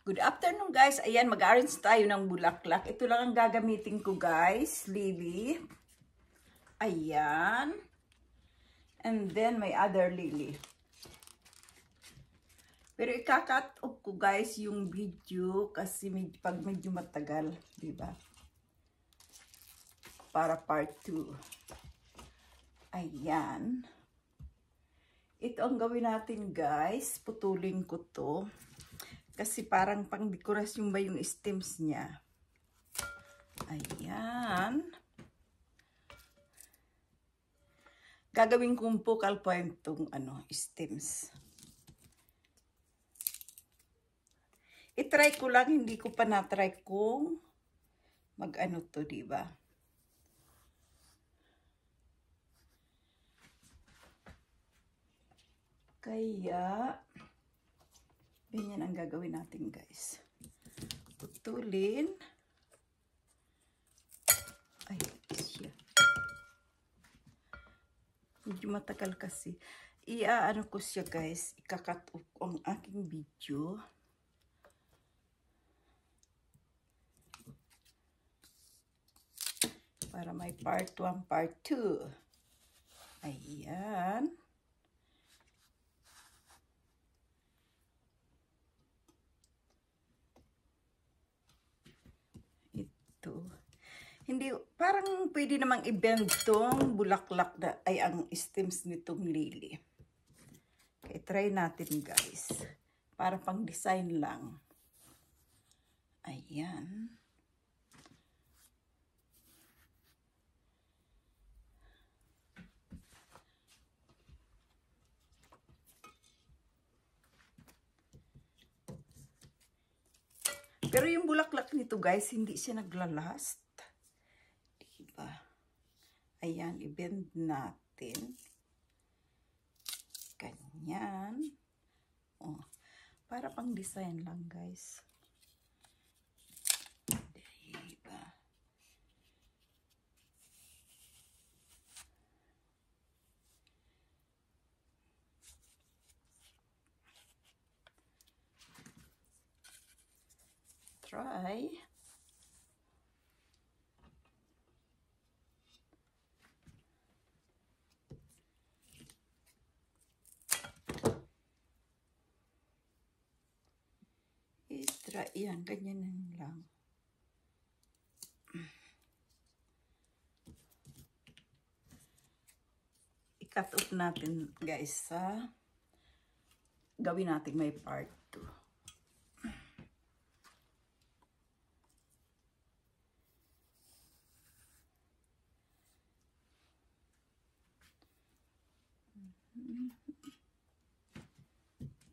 Good afternoon guys. Ayan, mag-arrange tayo ng bulaklak. Ito lang ang gagamitin ko guys. Lily. Ayan. And then my other lily. Pero ika-cut off ko guys yung video kasi pag medyo matagal. Diba? Para part 2. Ayan. Ito ang gawin natin guys. Putulin ko to. Kasi parang pang dekorasyon ba yung stems niya. Ayan. Gagawin kong focal point tong stems. I-try ko lang, hindi ko pa na-try kung mag-ano to, diba? Kaya ganyan ang gagawin natin guys. Putulin. Ay, siya. Medyo matagal kasi. Ano ko siya guys. Ika-cut off ang aking video. Para may part 1, part 2. Ayan. Hindi, parang pwede namang i-bend tong bulaklak na, ay ang stems nitong lily. Okay, try natin guys. Para pang design lang. Ayan. Pero yung bulaklak nito guys, hindi siya naglalast. Diba? Ayan, i-bend natin. Ganyan. Oh, para pang design lang guys. Diba? Try. I-try yan, ganyan lang. I-cut off natin guys sa gawin natin may part 2.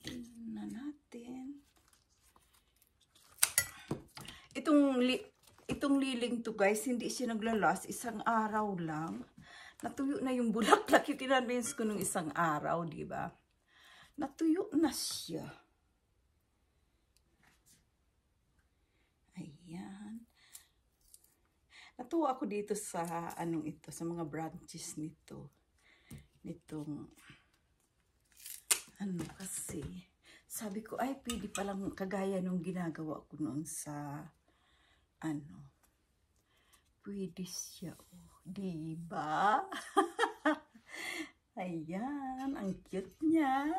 Tingnan natin. Itong liling to guys, hindi siya naglalas. Isang araw lang. Natuyo na yung bulaklak. Yung tinanbins ko nung isang araw, diba? Natuyo na siya. Ayan. Natuwa ako dito sa sa mga branches nito. Nitong kasi sabi ko ay pwede palang kagaya nung ginagawa ko noon sa pwede siya, oh, diba? Ayan, ang cute niya.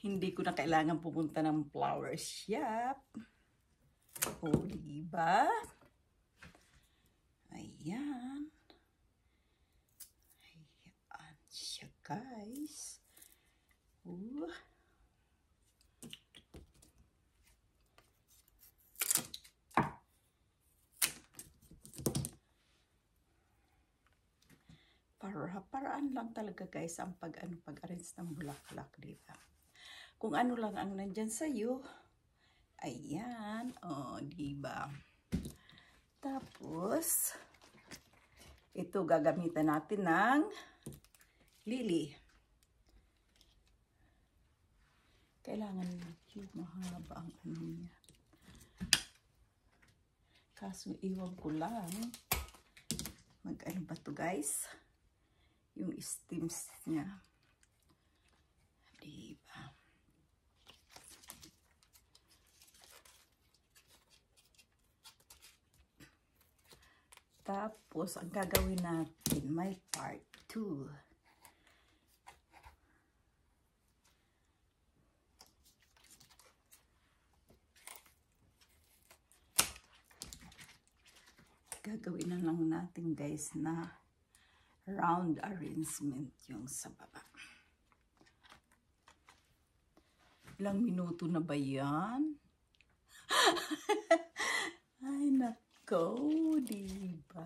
Hindi ko na kailangan pupunta ng flower shop. Oh, diba? Ayan. Ayan siya, guys. Oh. Paraan lang talaga guys ang pag-arrange ng bulaklak, diba? Kung ano lang ang nandyan sa'yo, ayan, oh, diba? Tapos, ito gagamitan natin ng lily. Kailangan medyo mahaba ang niya. Kaso iwan ko lang. Mag-ano ba to guys? Yung stems niya. Diba? Tapos, ang gagawin natin, may part 2. Gagawin na lang natin guys na round arrangement yung sa baba. Ilang minuto na ba yan? Ay nako, diba?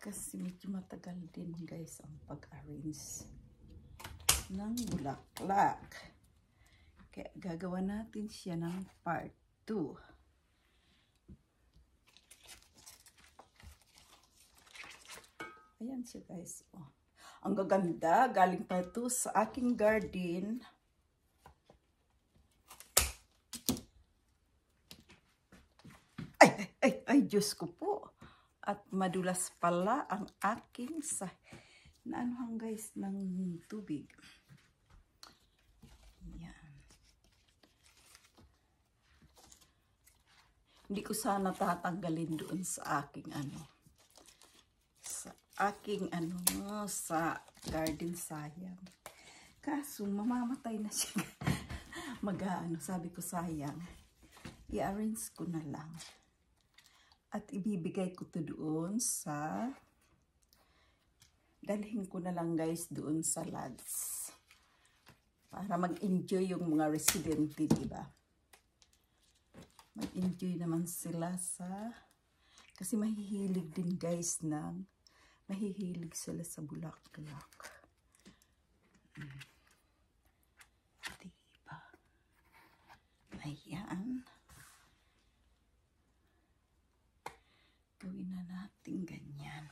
Kasi medyo matagal din guys ang pag-arrange ng bulaklak. Kaya gagawa natin siya ng part 2. Ayan siya guys. Oh. Ang gaganda. Galing pa ito sa aking garden. Ay, Diyos ko po. At madulas pala ang aking naanuhan guys ng tubig. Ayan. Hindi ko sana tatanggalin doon sa aking sa garden, sayang. Kaso mamamatay na siya. Sabi ko sayang. I-arrange ko na lang. At ibibigay ko to doon dalhin ko na lang guys doon sa lads. Para mag-enjoy yung mga residente, diba? Mag-enjoy naman sila kasi mahihilig din guys mahihilig sila sa bulaklak. Diba? Ayan. Gawin na natin ganyan.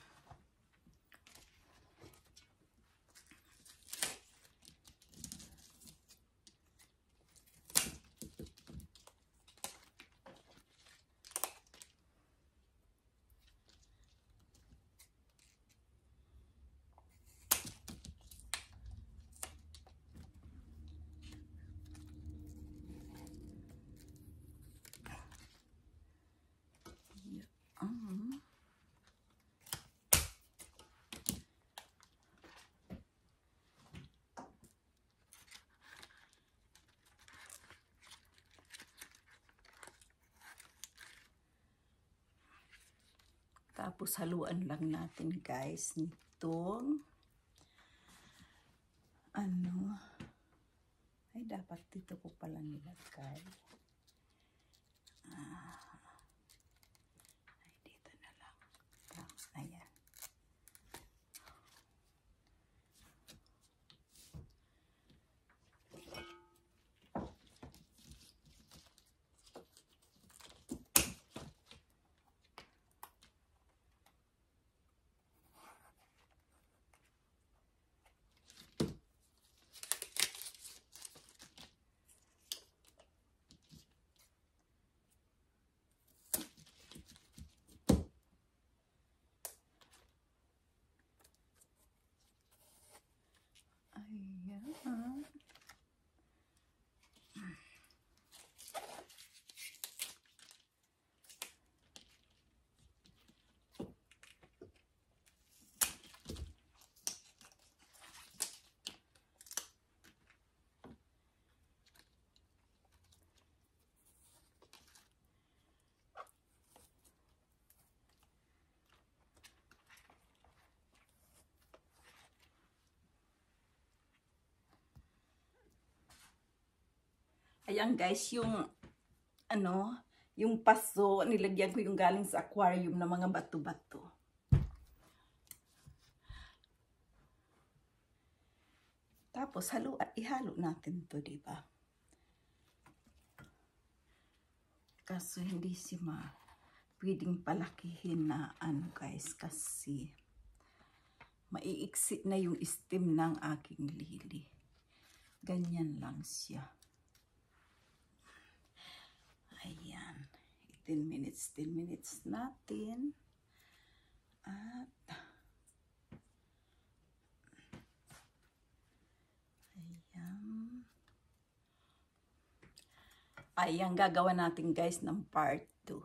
Tapos haluan lang natin guys nitong ay dapat dito ko pala nilagay. Ay dito na lang. Tapos ayan. Ayan. Ayan guys, yung paso, nilagyan ko yung galing sa aquarium na mga bato-bato. Tapos ihalo natin to, diba? Kaso hindi pwedeng palakihin na guys, kasi maiiksi na yung stem ng aking lily. Ganyan lang siya. Ayan. 10 minutes natin. At ayan, gagawa natin guys ng part 2.